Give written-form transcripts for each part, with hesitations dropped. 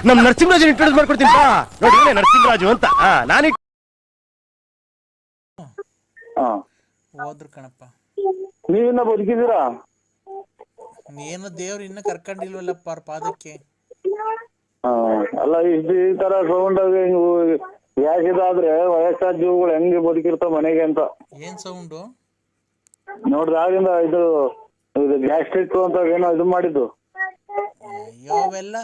ನಮ್ ನರಸಿಂಹರಾಜನ್ ಇಂಟ್ರೊಡ್ಯೂಸ್ ಮಾಡ್ಕೊಡ್ತೀನಿ ಬಾ. ನೋಡಿ ನರಸಿಂಹರಾಜು ಅಂತ ನಾನು ಹೋದ್ರು ಕಣಪ್ಪ. ನೀವಿನ್ನ ಬದುಕಿದ್ದೀರಾ? ಏನು ದೇವ್ರು ಇನ್ನ ಕರ್ಕೊಂಡಿಲ್ವಲ್ಲಪ್ಪ ಅವ್ರ ಪಾದಕ್ಕೆ. ಅಲ್ಲ ಈ ತರ ಸೌಂಡ್ ಯಾಕಿದಾದ್ರೆ ವಯಸ್ಸಾದ ಜೀವಗಳು ಹೆಂಗೆ ಬದುಕಿರ್ತಾವ ಮನೆಗೆ ಅಂತ. ಏನ್ ಸೌಂಡು ನೋಡ್ದಾಗಿಂದ ಇದು ಗ್ಯಾಸ್ಟ್ರಿಕ್ ಅಂತ ಏನೋ ಇದು ಮಾಡಿದ್ದು. ಅಯ್ಯೋ ಅವೆಲ್ಲ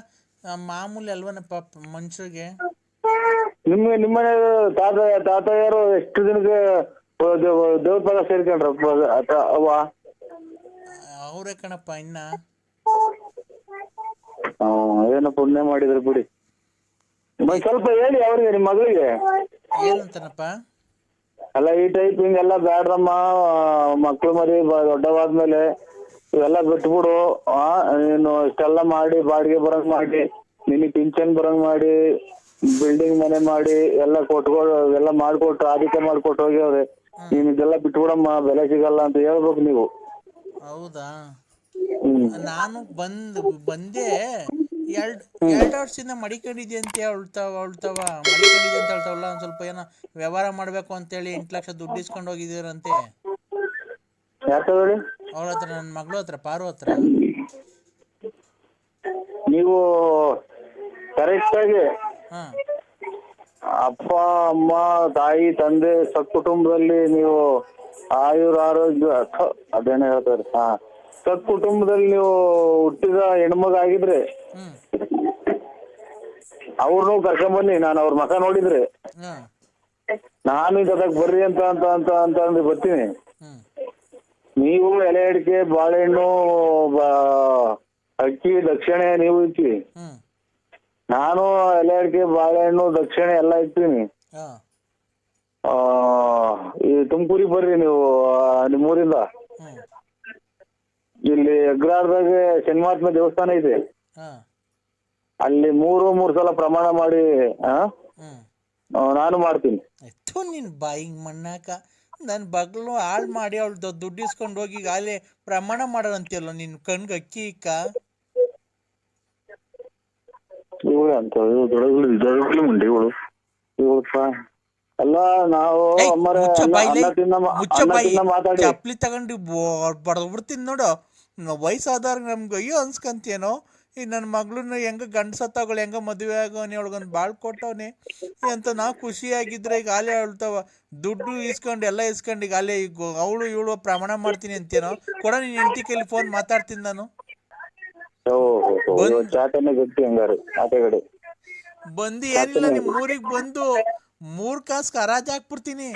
ಮಾಮೂಲಿ ಅಲ್ವನಪ್ಪ ಮನುಷ್ಯರಿಗೆ. ನಿಮ್ಮನೆ ತಾತಯ್ಯರು ಎಷ್ಟು ದಿನಕ್ಕೆ ದೇವ್ರ ಪದ ಸೇರ್ಕೊಂಡ್ರಪ್ಪ ಅವ್ವ? ಅವ್ರೇ ಕಣಪ್ಪ ಇನ್ನ. ಏನೋ ಪುಣ್ಯ ಮಾಡಿದ್ರು ಬಿಡಿ. ಸ್ವಲ್ಪ ಹೇಳಿ ಅವ್ರಿಗೆ, ನಿಮ್ ಮಗಳಿಗೆ. ಏನಂತಾನಪ್ಪ? ಅಲ್ಲ ಈ ಟೈಪ್ ಹಿಂಗೆಲ್ಲ ಬ್ಯಾಡ್ರಮ್ಮ, ಮಕ್ಳು ಮರಿ ದೊಡ್ಡವಾದ್ಮೇಲೆ ಇವೆಲ್ಲ ಬಿಟ್ಬಿಡು. ನೀನು ಇಷ್ಟೆಲ್ಲ ಮಾಡಿ ಬಾಡಿಗೆ ಬರಂಗ್ ಮಾಡಿ, ನಿನಗ್ ಪಿಂಚನ್ ಬರಂಗ್ ಮಾಡಿ, ಬಿಲ್ಡಿಂಗ್ ಮನೆ ಮಾಡಿ ಎಲ್ಲ ಎಲ್ಲ ಮಾಡ್ಕೊಟ್ಟು ಆದಿತ್ಯ ಮಾಡ್ಕೊಟ್ಟು ಹೋಗ್ಯವ್ರೆ. ನೀನ್ ಇದೆಲ್ಲ ಬಿಟ್ಬಿಡಮ್ಮ, ಬೆಲೆ ಸಿಗಲ್ಲ ಅಂತ ಹೇಳ್ಬೇಕು ನೀವು. ಹೌದಾ? ನಾನು ಬಂದೆ 2 ವರ್ಷದಿಂದ ಮಡಿಕೊಂಡಿದ್ದೆ ಅಂತ ಹೇಳ್ತಾವ ಮಡಿಕೊಂಡಿದ್ದೆ ಅಂತ ಹೇಳ್ತಾವಲ್ಲ. ಒಂದ್ ಸ್ವಲ್ಪ ಏನೋ ವ್ಯವಹಾರ ಮಾಡ್ಬೇಕು ಅಂತೇಳಿ 8 ಲಕ್ಷ ದುಡ್ಡು ಇಸ್ಕೊಂಡು ಹೋಗಿದ್ದೀರಂತೆ ಅವ್ರ ಹತ್ರ, ನನ್ನ ಮಗಳು ಹತ್ರ, ಪಾರು ಹತ್ರ. ನೀವು ಕರೆಕ್ಟ್ ಆಗಿ ಅಪ್ಪ ಅಮ್ಮ ತಾಯಿ ತಂದೆ ಸತ್ಕುಟುಂಬದಲ್ಲಿ ನೀವು ಆಯುರ ಆರೋಗ್ಯ ಅದೇನೇ ಹೇಳ್ತಾರೆ. ಸತ್ಕುಟುಂಬದಲ್ಲಿ ನೀವು ಹುಟ್ಟಿದ ಹೆಣ್ಮಗ ಆಗಿದ್ರೆ ಅವ್ರನ್ನೂ ಕರ್ಕೊಂಬನ್ನಿ. ನಾನು ಅವ್ರ ಮಕ ನೋಡಿದ್ರೆ ನಾನು ಇದಕ್ಕೆ ಬರ್ರಿ ಅಂತ ಅಂತ ಅಂತ ಅಂತ ಅಂದ್ರೆ ಬರ್ತೀನಿ. ನೀವು ಎಲೆ ಅಡಿಕೆ ಬಾಳೆಹಣ್ಣು ಅಕ್ಕಿ ದಕ್ಷಿಣೆ ನೀವು ಇಕ್ಕಿ, ನಾನು ಎಲೆ ಅಡಿಕೆ ಬಾಳೆಹಣ್ಣು ದಕ್ಷಿಣೆ ಎಲ್ಲ ಇಕ್ತೀನಿ. ಈ ತುಮಕೂರಿಗೆ ಬರ್ರಿ ನೀವು ನಿಮ್ಮೂರಿಂದ. ಇಲ್ಲಿ ಅಗ್ರಾರದಾಗ ಶನಿಮಾತ್ಮ ದೇವಸ್ಥಾನ ಇದೆ, ಅಲ್ಲಿ 3 ಸಲ ಪ್ರಮಾಣ ಮಾಡಿ ನಾನು ಮಾಡ್ತೀನಿ. ನಿನ್ ಬಾಯಿಗೆ ಮಣ್ಣಾಕ ನನ್ ಬಗ್ಲು ಹಾಳು ಮಾಡಿ ಅವಳು ದುಡ್ಡು ಇಸ್ಕೊಂಡು ಹೋಗಿ ಅಲ್ಲೇ ಪ್ರಮಾಣ ಮಾಡೋದಂತೀಯಲ್ಲ ನಿನ್ ಕಣ್ಗೆ ಅಕ್ಕಿ ಇಕ್ಕ. ಅಲ್ಲ ನಾವು ಚಪ್ಲಿ ತಗೊಂಡು ಬಡದ್ಬಿಡ್ತೀನಿ ನೋಡು. ವಯಸ್ಸಾದಾಗ ನಮ್ಗೆ ಅಯ್ಯೋ ಅನ್ಸ್ಕಂತೇನೋ. ಈಗ ನನ್ನ ಮಗಳನ್ನ ಹೆಂಗ ಗಂಡ ಸತ್ತವಳು ಹೆಂಗ ಮದುವೆ ಆಗೋನಿ, ಅವಳಿಗೊಂದು ಬಾಳ್ ಕೊಟ್ಟವನಿ ಅಂತ ನಾವು ಖುಷಿಯಾಗಿದ್ರೆ ಈಗ ಆಲೆ ಹೇಳ್ತಾವ ದುಡ್ಡು ಇಸ್ಕೊಂಡು ಎಲ್ಲ ಇಸ್ಕೊಂಡು ಈಗ ಅಲ್ಲೇ ಈಗ ಅವಳು ಇವಳು ಪ್ರಮಾಣ ಮಾಡ್ತೀನಿ ಅಂತೇನೋ. ಕೊಡ ನೀನ್ ಹೆಂಡತಿ ಕೈಲಿ ಫೋನ್ ಮಾತಾಡ್ತೀನಿ ನಾನು. ಬಂದು ಏನಿಲ್ಲ ನಿಮ್ ಊರಿಗೆ ಬಂದು 3 ಕಾಸು ಹರಾಜ್ ಹಾಕ್ಬಿಡ್ತೀನಿ.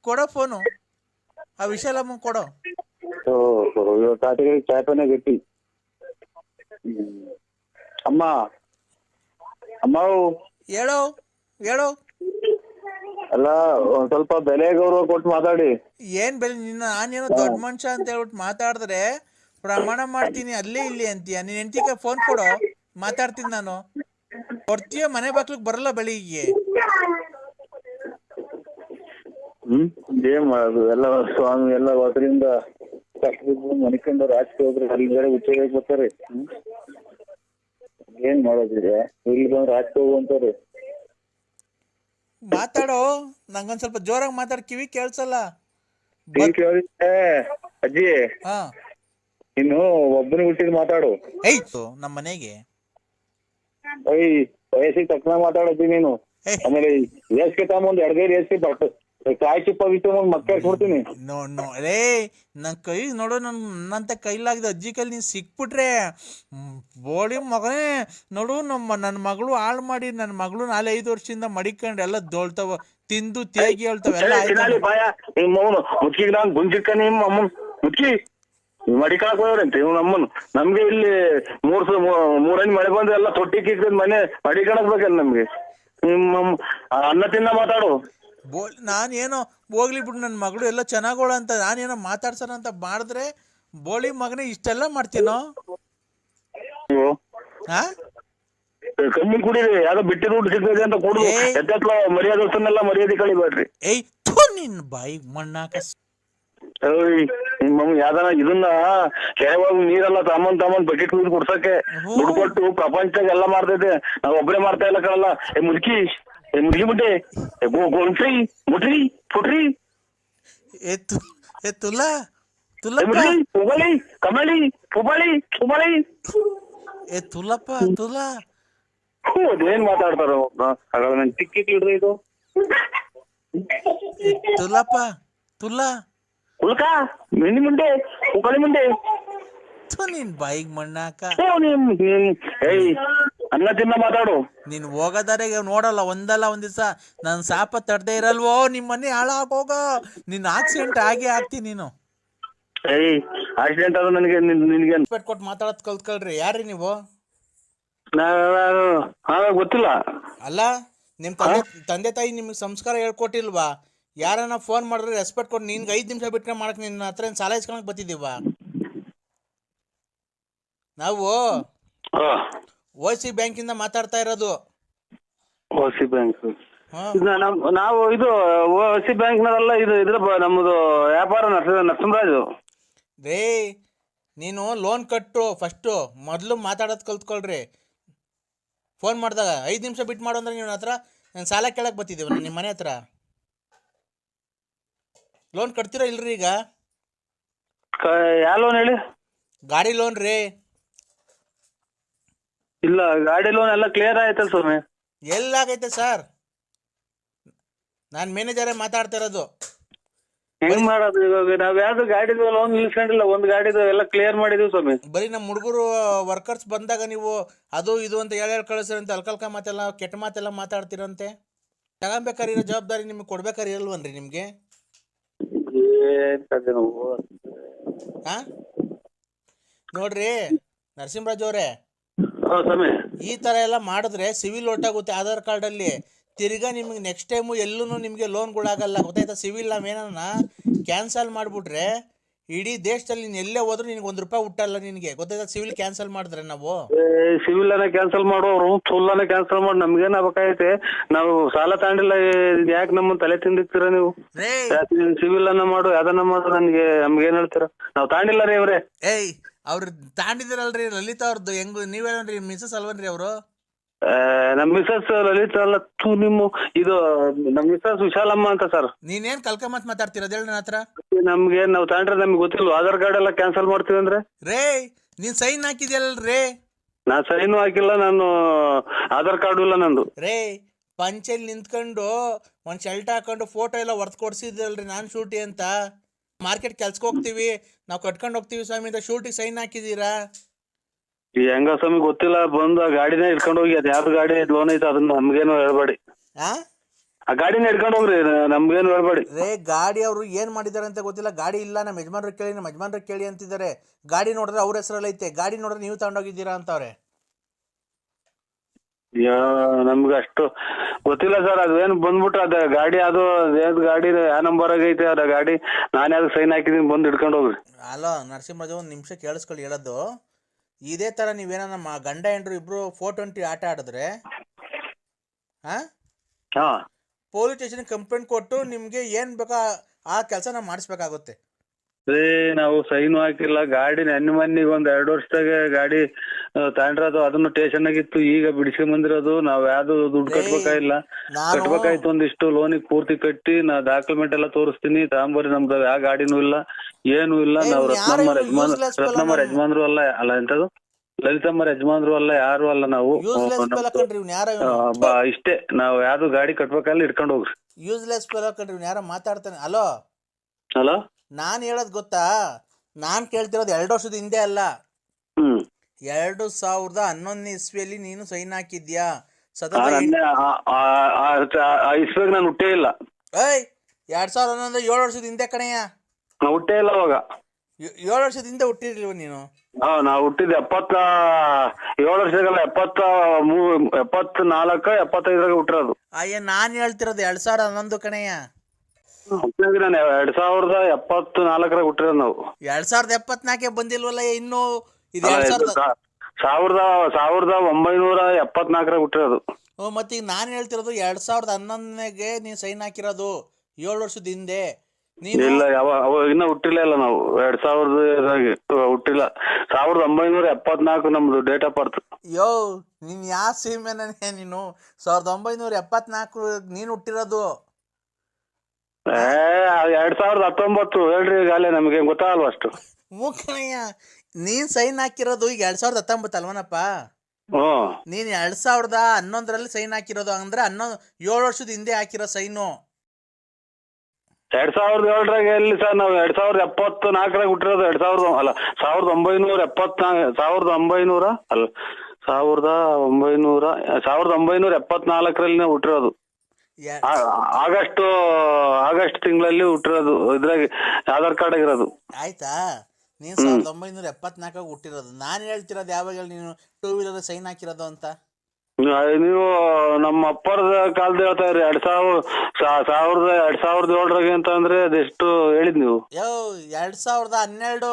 ಕೊಡೋ ಫೋನು, ಆ ವಿಶಾಲಮ್ಮ ಕೊಡೋ. ಗಟ್ಟಿ ಅಮ್ಮ ಅಮ್ಮ ಹೇಳೋ ಹೇಳೋ. ಅಲ್ಲ ಒಂದ್ ಸ್ವಲ್ಪ ಬೆಲೆ ಗೌರವ ಕೊಟ್ಟು ಮಾತಾಡಿ. ಏನ್ ಬೆಲೆ? ನಿನ್ನ ನಾನೇನೋ ದೊಡ್ಡ ಮನುಷ್ಯ ಅಂತ ಹೇಳ್ಬಿಟ್ಟು ಮಾತಾಡಿದ್ರೆ ಪ್ರಮಾಣ ಮಾಡ್ತೀನಿ ಅಲ್ಲೇ ಇಲ್ಲಿ ಅಂತೀಯ. ನೀನ್ ಹೆಂಡತಿಗೆ ಫೋನ್ ಕೊಡೋ, ಮಾತಾಡ್ತೀನಿ ನಾನು. ಕೊಡ್ತೀಯ? ಮನೆ ಬಾಕ್ಲಿಗೆ ಬರಲ್ಲ ಬೆಳಿಗ್ಗೆ. ಏನ್ ಮಾಡೋದು, ಎಲ್ಲ ಸ್ವಾಮಿ ಎಲ್ಲ ಹೊಸರಿಂದ ಮನಿಕೊಂಡು ರಾಜಕೀಯ ಹೋದ್ರೆ ಅಲ್ಲಿ ಉಚ್ಚರಿಗೆ ಬರ್ತಾರೆ. ಏನ್ ಮಾಡೋದಿದೆ, ಇಲ್ಲಿ ಬಂದು ರಾಜಕೀಯ ಹೋಗುವಂತಾರೆ. ಮಾತಾಡೋ, ನಂಗೊಂದ್ ಸ್ವಲ್ಪ ಜೋರಾಗಿ ಮಾತಾಡ್, ಕಿವಿ ಕೇಳ್ಸಲ್ಲ. ಅಜ್ಜಿ ಇನ್ನು ಒಬ್ಬನಿಗೆ ಹುಟ್ಟಿದ್ ಮಾತಾಡು. ನಮ್ಮ ಮನೆಗೆ ವಯಸ್ಸಿಗೆ ತಕ್ಕನ ಮಾತಾಡತ್ತಿ ನೀನು. ಆಮೇಲೆ ಏಸ್ಕೆ ತಗೊಂಡ್ 2 ಗೈರು ಏಸ್ಕೆ ಕಾಯಿ ಚಿಪ್ಪ ಬಿಟ್ಟು ಮಕ್ಕ ಕೊಡ್ತೀನಿ. ರೇ ನನ್ ಕೈ ನೋಡು, ನನ್ನಂತ ಕೈಲಾಗಿದೆ ಅಜ್ಜಿ ಕೈಲಿ ನೀನ್ ಸಿಕ್ಬಿಟ್ರೆ ಬೋಳಿ ಮಗನೇ ನೋಡು. ನನ್ನ ಮಗಳು ಹಾಳು ಮಾಡಿ, ನನ್ನ ಮಗಳು 4-5 ವರ್ಷದಿಂದ ಮಡಿಕೊಂಡು ಎಲ್ಲ ದೋಳ್ತಾವ, ತಿಂದು ತೇಗಿ ಹೇಳ್ತಾವ ಎಲ್ಲ. ಮುಚ್ಚಿ ಮಡಿಕಾಕ್ ಹೋಗ್ರಂತೆ ಇವ್ ನಮ್ಮನ್. ನಮ್ಗೆ ಇಲ್ಲಿ 3 ಮಳೆ ಬಂದು ಎಲ್ಲ ತೊಟ್ಟಿ ಕಿಕ್ಕದ್ ಮನೆ ಮಡಿಕಣಕ್ ಬೇಕಲ್ಲ ನಮ್ಗೆ. ಅನ್ನ ತಿನ್ನ ಮಾತಾಡು. ನಾನೇನೋ ಹೋಗ್ಲಿ ಬಿಡು, ನನ್ನ ಮಗಳು ಎಲ್ಲ ಚೆನ್ನಾಗೋಳ ಅಂತ ನಾನೇನೋ ಮಾತಾಡ್ಸೋಣ ಅಂತ ಮಾಡಿದ್ರೆ ಬೋಳಿ ಮಗನೇ ಇಷ್ಟೆಲ್ಲ ಮಾಡ್ತೀನೋ? ಕಮ್ಮಿ ಕುಡೀರಿ, ಯಾವ್ದೋ ಬಿಟ್ಟಿದ್ ಊಟ ಸಿಗ್ತದೆ ಅಂತ ಕೊಡು. ಎದ್ದತ್ಲ ಮರ್ಯಾದೆಲ್ಲ ಮರ್ಯಾದೆ ಕಳಿಬೇಡ್ರಿ. ನಿನ್ ಬಾಯಿಗೆ ಮಣ್ಣಾಕ. ನಿಮ್ ಮಮ್ಮಿ ಯಾವ್ದಾರ ಇದನ್ನ ಕೆರೆವಾಗ ನೀರೆಲ್ಲ ತಮ್ಮನ್ ಬಕೆಟ್ ನೀರು ಕುಡ್ಸಕ್ಕೆ ದುಡ್ಡು ಕೊಟ್ಟು ಪ್ರಪಂಚದಾಗ ಎಲ್ಲ ಮಾಡ್ತೈತೆ ನಾವ್ ಒಬ್ಬರೇ ಮಾಡ್ತಾ ಇಲ್ಲ ಕಣಲ್ಲ. ಮುದುಕಿ ಮುಟ್ಟಿ ಗೊಂಟ್ರಿ ಮುಟ್ರಿ ಪುಟ್ರಿ ತುಲಾ ಮುಟ್ರಿ ಪುಬಳಿ ಕಮಳಿ ಪುಬಳಿ ಪುಬಳಿ ತುಲಪ್ಪ ತುಲಾ ಅದೇನ್ ಮಾತಾಡ್ತಾರ ನನ್ ಟಿಕ್ಕಿ ಹಿಡ್ರಿ ಇದು ತುಲಪ್ಪ ತುಲಾ ಉಲ್ಕ ಮಿಂಡಿ ಮುಂಡೆ ಉಕಳಿ ಮುಂಡೆ ನಿನ್ ಬಾಯಿಗೆ ಮಣ್ಣಾಕ ಏಯ್ ಅನ್ನ ತಿನ್ನ ಮಾತಾಡು. ನೀನ್ ಹೋಗದಾರೆ ನೋಡಲ್ಲ ಒಂದಲ್ಲ ಒಂದ್ ದಿವಸ ನನ್ ಸಾಪ ತಡ್ದೇ ಇರಲ್ವೋ ನಿಮ್ ಮನೆ ಹಾಳಾಗೋಗ ನಿನ್ ಆಕ್ಸಿಡೆಂಟ್ ಆಗೇ ಆಗ್ತಿ ನೀನು. ಏಯ್ ಆಕ್ಸಿಡೆಂಟ್ ಆದ್ರೆ ನನಗೆ ನಿನ್ಗೆ ಕೊಟ್ಟು ಮಾತಾಡೋದ್ ಕಲ್ತ್ಕೊಳ್ರಿ. ಯಾರ್ರಿ ನೀವು? ಗೊತ್ತಿಲ್ಲ. ಅಲ್ಲ ನಿಮ್ ತಂದೆ ತಾಯಿ ನಿಮ್ಗೆ ಸಂಸ್ಕಾರ ಹೇಳ್ಕೊಟ್ಟಿಲ್ವಾ? ಯಾರನ್ನ ಫೋನ್ ಮಾಡಿದ್ರೆ ರೆಸ್ಪೆಕ್ಟ್ ಕೊಟ್ಟು ನಿನ್ಗೆ 5 ನಿಮಿಷ ಬಿಟ್ಕೊಂಡು ಮಾಡಕ್ ನಿನ್ನ ಹತ್ರ ಏನ್ ಸಾಲ ಇಸ್ಕೊಳಕ್ ಬತ್ತಿದೀವ ನಾವು? OC ಬ್ಯಾಂಕಿಂದ ಮಾತಾಡ್ತಾ ಇರೋದು. OC ಬ್ಯಾಂಕ್ ನಾವು ಇದು OC ಬ್ಯಾಂಕ್ನಲ್ಲ, ಇದು ಇದ್ರ ನಮ್ಮದು ವ್ಯಾಪಾರ ನರಸಿಂಹರಾಜು. ರೇ ನೀನು ಲೋನ್ ಕಟ್ಟು ಫಸ್ಟು, ಮೊದಲು ಮಾತಾಡೋದು ಕಲ್ತ್ಕೊಳ್ರಿ. ಫೋನ್ ಮಾಡಿದಾಗ 5 ನಿಮಿಷ ಬಿಟ್ಟು ಮಾಡು ಅಂದ್ರೆ ನಿಮ್ಮ ಹತ್ರ ನಾನು ಸಾಲ ಕೇಳಕ್ಕೆ ಬರ್ತಿದ್ದೀವಿ ನಿಮ್ಮ ಮನೆ ಹತ್ರ. ಲೋನ್ ಕಟ್ತೀರಾ ಇಲ್ರಿ ಈಗ? ಯಾವ ಲೋನ್ ಹೇಳಿ? ಗಾಡಿ ಲೋನ್ ರೀ. ಇಲ್ಲ, ಗಾಡಿ ಲೋನ್ ಎಲ್ಲ ಕ್ಲಿಯರ್ ಆಯ್ತಲ್ಲ ಸ್ವಾಮಿ. ಎಲ್ಲಾಗೈತೆ ಸರ್? ನಾನು ಮ್ಯಾನೇಜರೇ ಮಾತಾಡ್ತಾ ಇರೋದು. ಹೆಂಗ್ ಮಾಡೋದು ಇವಾಗ? ನಾವ್ ಯಾವ್ದು ಗಾಡಿದು ಲೋನ್ ನಿಲ್ಸ್ಕೊಂಡಿಲ್ಲ, ಒಂದು ಗಾಡಿದು ಎಲ್ಲ ಕ್ಲಿಯರ್ ಮಾಡಿದೀವಿ ಸ್ವಾಮಿ. ಬರೀ ನಮ್ಮ ಹುಡುಗರು ವರ್ಕರ್ಸ್ ಬಂದಾಗ ನೀವು ಅದು ಇದು ಅಂತ ಹೇಳಿ ಕಳಿಸ್ರಂತೆ, ಅಲ್ಕಲ್ಕ ಮಾತೆಲ್ಲ ಕೆಟ್ಟ ಮಾತೆಲ್ಲ ಮಾತಾಡ್ತಿರಂತೆ. ತಗೊಂಬೇಕಾರೆ ಇರೋ ಜವಾಬ್ದಾರಿ ನಿಮ್ಗೆ ಕೊಡ್ಬೇಕಾರೆ ಇಲ್ವನ್ರಿ ನಿಮ್ಗೆ? ಹಾ ನೋಡ್ರಿ ನರಸಿಂಹರಾಜ್ ಅವರೇ, ಈ ತರ ಎಲ್ಲ ಮಾಡಿದ್ರೆ ಸಿವಿಲ್ ಒಟ್ಟಾಗುತ್ತೆ ಆಧಾರ್ ಕಾರ್ಡ್ ಅಲ್ಲಿ. ತಿರ್ಗಾ ನಿಮ್ಗೆ ನೆಕ್ಸ್ಟ್ ಟೈಮು ಎಲ್ಲೂ ನಿಮಗೆ ಲೋನ್ಗಳಾಗಲ್ಲ, ಗೊತ್ತಾಯ್ತಾ? ಸಿವಿಲ್ ನಾವೇನ ಕ್ಯಾನ್ಸಲ್ ಮಾಡಿಬಿಟ್ರೆ ಇಡೀ ದೇಶದಲ್ಲಿ ನೀನು ಎಲ್ಲೇ ಹೋದ್ರೂ ನಿನಗೆ ₹1 ಹುಟ್ಟಲ್ಲ ನಿನಗೆ, ಗೊತ್ತಾಯ್ತಾ? ಸಿವಿಲ್ ಕ್ಯಾನ್ಸಲ್ ಮಾಡಿದ್ರೆ ನಾವು ಸಿವಿಲ್ ಅನ್ನ ಕ್ಯಾನ್ಸಲ್ ಮಾಡೋರು ಫುಲ್ ಕ್ಯಾನ್ಸಲ್ ಮಾಡಿ ನಮ್ಗೇನ್ ಆಗ್ಬೇಕಾಗೈತೆ? ನಾವು ಸಾಲ ತಗೊಂಡಿಲ್ಲ, ಯಾಕೆ ನಮ್ಮ ತಲೆ ತಿಂದಿರ್ತೀರ ನೀವು? ಸಿವಿಲ್ ಅನ್ನ ಮಾಡು, ಯಾವ್ದನ್ನ ಮಾಡು, ನಮ್ಗೇನ್ ಹೇಳ್ತೀರ? ನಾವ್ ತಗೊಂಡಿಲ್ಲ ರೀ ಅವ್ರೆ. ಏಯ್ ಅವ್ರು ತಾಂಡಿದಿರಲ್ರಿ ಲಲಿತಾ ಅವ್ರದ್ದು, ಹೆಂಗ್ ನೀವೇನ್ರಿ ಮಿಸಸ್ ಅಲ್ವನ್ರಿ ಅವರು? ನಮ್ ಮಿಸಸ್ ಲಲಿತಾ ಅಲ್ಲ, ನಿಮ್ಮ ಇದು ನಮ್ ಮಿಸಸ್ ವಿಶಾಲಮ್ಮ ಅಂತ ಸರ್. ನೀನೇನ್ ಕಲ್ಕಮತ್ ಮಾತಾಡ್ತಿರೋದು ಹೇಳಿ ನನ್ನ ಹತ್ರ? ನಮ್ಗೆ ನಾವ್ ತಗೊಂಡ್ರೆ ನಮ್ಗೆ ಗೊತ್ತಿಲ್ಲ, ಆಧಾರ್ ಕಾರ್ಡ್ ಎಲ್ಲ ಕ್ಯಾನ್ಸಲ್ ಮಾಡ್ತೀವಿ ಅಂದ್ರೆ. ರೇ ನೀನ್ ಸೈನ್ ಹಾಕಿದ್ಯಲ್ರೇ? ನಾ ಸೈನು ಹಾಕಿಲ್ಲ, ನಾನು ಆಧಾರ್ ಕಾರ್ಡು ಇಲ್ಲ ನಂದು. ರೇ ಪಂಚೆಲ್ ನಿಂತ್ಕೊಂಡು ಒಂದ್ ಶರ್ಟ್ ಹಾಕೊಂಡು ಫೋಟೋ ಎಲ್ಲ ಹೊರ್ತ್ ಕೊಡ್ಸಿದ್ರಲ್ರಿ ನಾನ್ ಶೂಟಿ ಅಂತ. ಮಾರ್ಕೆಟ್ ಕೆಲ್ಸಕ್ಕೆ ಹೋಗ್ತೀವಿ ನಾವು, ಕಟ್ಕೊಂಡು ಹೋಗ್ತೀವಿ ಸ್ವಾಮಿ ಅಂತ ಶೂಟಿಗೆ ಸೈನ್ ಹಾಕಿದೀರಾ? ಹೆಂಗ ಸ್ವಾಮಿ ಗೊತ್ತಿಲ್ಲ, ಬಂದು ಆ ಗಾಡಿನ ಇಟ್ಕೊಂಡು ಹೋಗಿ, ಅದ್ ಯಾವ್ದು ಗಾಡಿ ಲೋನ್ ಐತೆ ಅದನ್ನ ನಮ್ಗೇನು ಹೇಳ್ಬೇಡಿ. ಆ ಗಾಡಿನ ಇಟ್ಕೊಂಡು ಹೋಗ್ರಿ, ನಮ್ಗೇನು ಹೇಳ್ಬೇಡಿ. ರೇ ಗಾಡಿ ಅವರು ಏನ್ ಮಾಡಿದಾರೆ ಅಂತ ಗೊತ್ತಿಲ್ಲ. ಗಾಡಿ ಇಲ್ಲ, ನಮ್ಮ ಯಜಮಾನ್ರಿಗೆ ಕೇಳಿ ಅಂತಿದ್ದಾರೆ. ಗಾಡಿ ನೋಡಿದ್ರೆ ಅವ್ರ ಹೆಸರಲ್ಲಿ ಐತೆ, ಗಾಡಿ ನೋಡಿದ್ರೆ ನೀವು ತಗೊಂಡೋಗಿದ್ದೀರಾ ಅಂತವ್ರೆ. ನಮ್ಗೆ ಅಷ್ಟು ಗೊತ್ತಿಲ್ಲ ಸರ್. ಅದೇನು ಬಂದ್ಬಿಟ್ರೆ ಅದ ಗಾಡಿ, ಅದು ಯಾವ್ದು ಗಾಡಿ ಯಾವ ನಂಬರ್ ಆಗೈತೆ ಅದ ಗಾಡಿ, ನಾನು ಯಾವ್ದು ಸೈನ್ ಹಾಕಿದೀನಿ, ಬಂದು ಇಟ್ಕೊಂಡು ಹೋಗ್ರಿ. ಅಲೋ ನರಸಿಂಹರಾಜು, ಒಂದ್ ನಿಮಿಷ ಕೇಳಿಸ್ಕೊಳ್ಳಿ ಹೇಳೋದು. ಇದೇ ತರ ನೀವೇನ ನಮ್ಮ ಗಂಡ ಹೆಂಡ್ರು ಇಬ್ರು 420 ಆಟ ಆಡಿದ್ರೆ ಪೊಲೀಸ್ ಸ್ಟೇಷನ್ ಕಂಪ್ಲೇಂಟ್ ಕೊಟ್ಟು ನಿಮ್ಗೆ ಏನ್ ಬೇಕಾ ಆ ಕೆಲಸ ನಾವು ಮಾಡಿಸ್ಬೇಕಾಗುತ್ತೆ. ನಾವು ಸೈನು ಹಾಕಿಲ್ಲ, ಗಾಡಿ ನನ್ನ ಮನೆಗೆ ಒಂದ್ 2 ವರ್ಷದಾಗ ಗಾಡಿ ತಗೊಂಡ್ರದು, ಅದನ್ನು ಸ್ಟೇಷನ್ ಆಗಿತ್ತು, ಈಗ ಬಿಡಿಸ್ಕೊಂಡ್ ಬಂದಿರೋದು. ನಾವ್ ಯಾವ್ದು ದುಡ್ಡು ಕಟ್ಬೇಕಾಗಿಲ್ಲ, ಕಟ್ಬೇಕಾಯ್ತು ಒಂದಿಷ್ಟು ಲೋನಿಗೆ ಪೂರ್ತಿ ಕಟ್ಟಿ ನಾ ಡಾಕ್ಯುಮೆಂಟ್ ಎಲ್ಲ ತೋರಿಸ್ತೀನಿ, ತಗೊಂಬರಿ. ನಮ್ದು ಯಾವ ಗಾಡಿನೂ ಇಲ್ಲ, ಏನು ಇಲ್ಲ. ನಾವು ರತ್ನಮ್ಮ ಯಜಮಾನ್ರು ಅಲ್ಲ ಎಂತದು ಲಲಿತಮ್ಮ ಯಜಮಾನ್ರು ಅಲ್ಲ, ಯಾರು ಅಲ್ಲ. ನಾವು ಇಷ್ಟೇ, ನಾವ್ ಯಾವ್ದು ಗಾಡಿ ಕಟ್ಬೇಕಲ್ಲ ಇಟ್ಕೊಂಡು ಹೋಗ್ರಿ. ಯೂಸ್ಲೆಸ್ ಕಣ್ರಿ ಯಾರ ಮಾತಾಡ್ತಾನೆ. ಅಲೋ ಹಲೋ, ನಾನ್ ಹೇಳೋದ್ ಗೊತ್ತಾ? ನಾನ್ ಕೇಳ್ತಿರೋದು 2 ವರ್ಷದ ಹಿಂದೆ ಅಲ್ಲ, 2011 ಇಸ್ವಿಯಲ್ಲಿ ನೀನು ಸೈನ್ ಹಾಕಿದ್ಯಾ? ಇಸ್ವಿಗೆ ನಾನು ಹುಟ್ಟೇ ಇಲ್ಲ. 2011 7 ವರ್ಷದ ಹಿಂದೆ ಕಣಯ್ಯ. ನಾ ಹುಟ್ಟೇ ಇಲ್ಲ ಅವಾಗ. 7 ವರ್ಷದ ಹಿಂದೆ ಹುಟ್ಟಿರ್ಲಿಲ್ವ ನೀನು? ನಾವು ಹುಟ್ಟಿದ್ದು 7 ವರ್ಷಗಲ್ಲ, 74 75 ಹುಟ್ಟಿರೋದು. ಅಯ್ಯ ನಾನ್ ಹೇಳ್ತಿರೋದು 2011 ಕಣಯ್ಯ. ನಾನು 2074 ಹುಟ್ಟಿರೋದು. ನಾವು 2074 ಬಂದಿಲ್ವಲ್ಲ ಇನ್ನು. ಇದು 1974 ಹುಟ್ಟಿರೋದು. ಮತ್ತೆ ಈಗ ನಾನ್ ಹೇಳ್ತಿರೋದು 2011 ನೀನ್ ಸೈನ್ ಹಾಕಿರೋದು 7 ವರ್ಷದ ಹಿಂದೆ. ನೀನು ಇಲ್ಲ ಅವಾಗ ಇನ್ನ ಹುಟ್ಟಿಲ್ಲ ಇಲ್ಲ ನಾವು 2000 ಹುಟ್ಟಿಲ್ಲ. 1974 ನಮ್ದು ಡೇಟ್ ಆಫ್ ಬರ್ತ್. ಯೋ ನೀನ್ ಯಾವ ಸೀಮೆನೇ ನೀನು 1974 ನೀನು ಹುಟ್ಟಿರೋದು. 2019 ಹೇಳ್ರಿ ಈಗ ಅಲ್ಲೇ ನಮಗೆ ಗೊತ್ತಾಗಲ್ವ ಅಷ್ಟು. ಮೂಕಣಯ್ಯ ನೀನ್ ಸೈನ್ ಹಾಕಿರೋದು ಈಗ 2019 ಅಲ್ವನಪ್ಪ. ಹ್ಮ್ ನೀನ್ 2011 ಸೈನ್ ಹಾಕಿರೋದು ಅಂದ್ರೆ 7 ವರ್ಷದ ಹಿಂದೆ ಹಾಕಿರೋ ಸೈನು. 2007 ಎಲ್ಲಿ ಸರ್ ನಾವು 2074 ಹುಟ್ಟಿರೋದು. 1974 ಹುಟ್ಟಿರೋದು. ಆಗಸ್ಟ್ ತಿಂಗಳಲ್ಲಿ ಹುಟ್ಟಿರೋದು. ಇದ್ರಾಗ ಆಧಾರ್ ಕಾರ್ಡ್ ಆಗಿರೋದು. ಆಯ್ತಾ, ನೀನ್ 1974 ಹುಟ್ಟಿರೋದು. ನಾನು ಹೇಳ್ತಿರೋದು ಯಾವಾಗ ನೀನು 2 ವೀಲರ್ ಸೈನ್ ಹಾಕಿರೋದು ಅಂತ. ನೀವು ನಮ್ಮ ಅಪ್ಪರ ಕಾಲದ ಹೇಳ್ತಾ ಇದ್ರಿ 2007 ಅಂತ ಅಂದ್ರೆ ಅದೆಷ್ಟು ಹೇಳಿದ್ ನೀವು? 2012.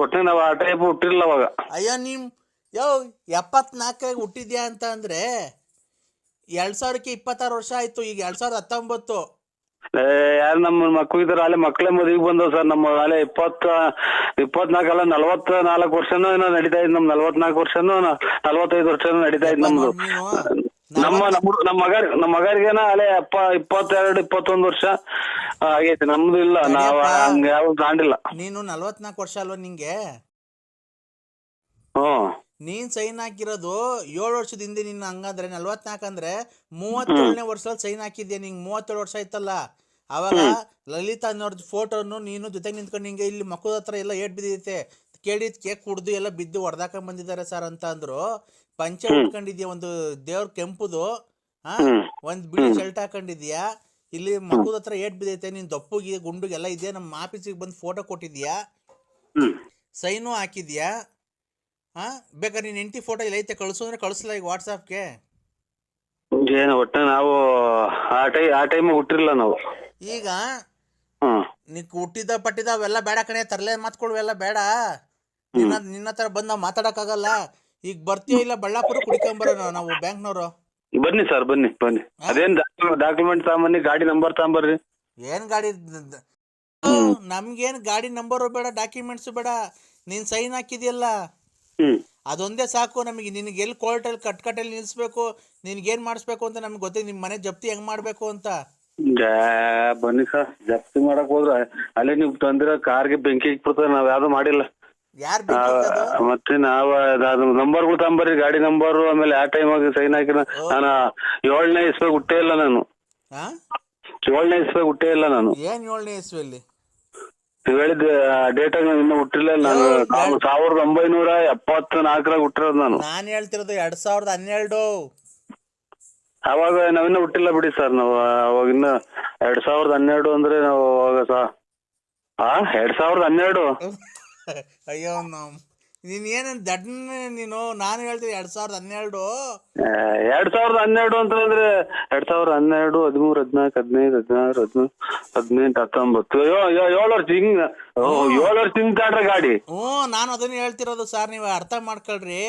ಒಟ್ಟಿಗೆ ನಾವು ಆ ಟೈಪ್ ಹುಟ್ಟಿರ್ಲಿಲ್ಲ ಅವಾಗ. ಅಯ್ಯೋ 74 ಹುಟ್ಟಿದ್ಯಾ ಅಂತ ಅಂದ್ರೆ 2000ಕ್ಕೆ 26 ವರ್ಷ ಆಯ್ತು. ಈಗ 2019. ಯಾರು ನಮ್ಮ ಮಕ್ಕಳು ಅಲ್ಲೇ ಮಕ್ಕಳೇ ಮದುವೆಗೆ ಬಂದವು ಸರ್. ನಮ್ಮ ಅಲ್ಲೇ 24 ಅಲ್ಲ 44 ವರ್ಷನೂ ಏನೋ ನಡೀತಾ ಇದ್. ನಮ್ 44 ವರ್ಷನೂ 45 ವರ್ಷನೂ ನಡೀತಾ ಇದ್ ನಮ್ದು. ನಮ್ಮ ಮಗರಿಗೇನ ಅಲ್ಲೇ 22-21 ವರ್ಷ ಆಗೈತಿ. ನಮ್ದು ಇಲ್ಲ, ನಾವ್ ಹಂಗ ಯಾವ ತಾಂಡಿಲ್ಲ. ನೀನು 44 ವರ್ಷ ಅಲ್ವಾ ನಿಂಗೆ? ಹ್ಮ್ ನೀನ್ ಸೈನ್ ಹಾಕಿರೋದು 7 ವರ್ಷದ ಹಿಂದೆ. ನಿನ್ನ ಹಂಗಂದ್ರೆ 44 ಅಂದ್ರೆ 37ನೇ ವರ್ಷದಲ್ಲಿ ಸೈನ್ ಹಾಕಿದ್ಯಾ. ನಿಂಗೆ 37 ವರ್ಷ ಆಯ್ತಲ್ಲ. ಅವಾಗ ಲಲಿತಾ ಅನ್ನೋರ್ದು ಫೋಟೋನು ನೀನು ಜೊತೆಗೆ ನಿಂತ್ಕೊಂಡು ನಿಂಗೆ ಇಲ್ಲಿ ಮಕ್ಕಳ ಹತ್ರ ಎಲ್ಲ ಏಟ್ ಬಿದ್ದೈತೆ. ಕೇಳಿದ್ ಕೇಕ್ ಕುಡ್ದು ಎಲ್ಲ ಬಿದ್ದು ಹೊಡೆದಾಕೊಂಡ್ ಬಂದಿದ್ದಾರೆ ಸರ್ ಅಂತ ಅಂದ್ರು. ಪಂಚೆ ಉಟ್ಕೊಂಡಿದ್ಯಾ, ಒಂದು ದೇವ್ರ ಕೆಂಪುದು, ಒಂದ್ ಬಿಳಿ ಶರ್ಟ್ ಹಾಕೊಂಡಿದ್ಯಾ. ಇಲ್ಲಿ ಮಕ್ಕಳ ಹತ್ರ ಏಟ್ ಬಿದ್ದೈತೆ. ನೀನ್ ದಪ್ಪುಗೆ ಗುಂಡುಗೆ ಎಲ್ಲ ಇದೆಯಾ. ನಮ್ಮ ಆಫೀಸಿಗೆ ಬಂದು ಫೋಟೋ ಕೊಟ್ಟಿದ್ಯಾ, ಸೈನು ಹಾಕಿದ್ಯಾ. ಬೇಕಾದ್ರೆ ನೀನ್ ಹೆಂಡತಿ ಫೋಟೋ ಇಲ್ಲ ಐತೆ, ಕಳ್ಸು ಅಂದ್ರೆ ಕಳಿಸ್ಲಾ ಈಗ ವಾಟ್ಸಾಪ್ಗೆ. ಏನು ಒಟ್ಟ ನಾವು ಆ ಟೈಮ್ ಹುಟ್ಟಿರ್ಲಿಲ್ಲ ನಾವು. ಈಗ ನೀ ಹುಟ್ಟಿದ ಪಟ್ಟಿದ ಅವೆಲ್ಲ ಬೇಡ ಕಣೆ. ತರಲೆ ಮಾತ್ಕೊಳ್ವೆಲ್ಲ ಬೇಡ. ನಿನ್ನ ಹತ್ರ ಬಂದ್ ನಾವ್ ಮಾತಾಡಕ್ಕಾಗಲ್ಲ. ಈಗ ಬರ್ತೀಯೋ ಇಲ್ಲ ಬಳ್ಳಾಪುರ ಕುಡಿಕೊಂಬರೋ ನಾವು ಬ್ಯಾಂಕ್ನವರು. ಬನ್ನಿ ಸರ್, ಬನ್ನಿ. ಅದೇನ್ ಡಾಕ್ಯುಮೆಂಟ್ ತಗೊಂಬನ್ನಿ, ಗಾಡಿ ನಂಬರ್ ತಗೊಂಬರ್ರಿ. ಏನ್ ಗಾಡಿ? ನಮ್ಗೇನ್ ಗಾಡಿ ನಂಬರು ಬೇಡ, ಡಾಕ್ಯುಮೆಂಟ್ಸ್ ಬೇಡ. ನೀನ್ ಸೈನ್ ಹಾಕಿದ್ಯಲ್ಲ ಅದೊಂದೇ ಸಾಕು ನಮಗೆ. ನಿನಗೆ ಎಲ್ಲಿ ಕೋರ್ಟಲ್ಲಿ ಕಟ್ಕಟ್ಟಲ್ಲಿ ನಿಲ್ಸ್ಬೇಕು, ನಿನ್ಗೇನ್ ಮಾಡಿಸ್ಬೇಕು ಅಂತ ನಮ್ಗೆ ಗೊತ್ತಿಲ್ಲ. ನಿಮ್ ಮನೆ ಜಪ್ತಿ ಹೆಂಗ್ ಮಾಡ್ಬೇಕು ಅಂತ. ಬನ್ನಿ ಸರ್, ಜಪ್ತಿ ಮಾಡಕ್ ಹೋದ್ರ ಅಲ್ಲೇ ನೀವು ತಂದಿರೋ ಕಾರ್ಗೆ ಬೆಂಕಿ ಇಕ್ಬಿಡ್ತಾರೆ. ನಾವ್ ಯಾವ್ದು ಮಾಡಿಲ್ಲ. ಯಾರ್ ಮತ್ತೆ ನಾವ್ ನಂಬರ್ಗಳು ತಗೊಂಬರ್ರಿ, ಗಾಡಿ ನಂಬರ್. ಆಮೇಲೆ ಆ ಟೈಮ್ ಆಗಿ ಸೈನ್ ಹಾಕಿನ ನಾನು 7ನೇ ಇಸ್ವಿ ಹುಟ್ಟೇ ಇಲ್ಲ. ನಾನು 7ನೇ ಇಸ್ವಿ ಹುಟ್ಟೇ ಇಲ್ಲ. ನಾನು ಏನ್ 7ನೇ ಇಸ್ವಿಯಲ್ಲಿ? ನೀವ್ ಹೇಳಿದ ಡೇಟ್ ಆಗ ಇನ್ನೂ ಹುಟ್ಟಿಲ್ಲ. ನಾನು 1974 ಹುಟ್ಟಿರೋದು. ನಾನು ಹೇಳ್ತಿರೋದು 2012. ಅವಾಗ ನಾವಿನ್ನ ಹುಟ್ಟಿಲ್ಲ ಬಿಡಿ ಸರ್. ನಾವು ಅವಾಗಿನ್ನ 2012 ಅಂದ್ರೆ ನಾವು ಅವಾಗ 2012. ಅಯ್ಯೋ ನೀನ್ ಏನೇನ್ ದಡ್ಡ ನೀನು. ನಾನು ಹೇಳ್ತೀನಿ 2012. 2012 ಅಂತಂದ್ರೆ 2012, 13, 14, 15, 16, 17, 18, 19 7 ವರ್ಷ ಹಿಂಗ್ ತಾಡ್ರೆ ಗಾಡಿ. ನಾನು ಅದನ್ನ ಹೇಳ್ತಿರೋದು ಸರ್, ನೀವು ಅರ್ಥ ಮಾಡ್ಕೊಳ್ರಿ.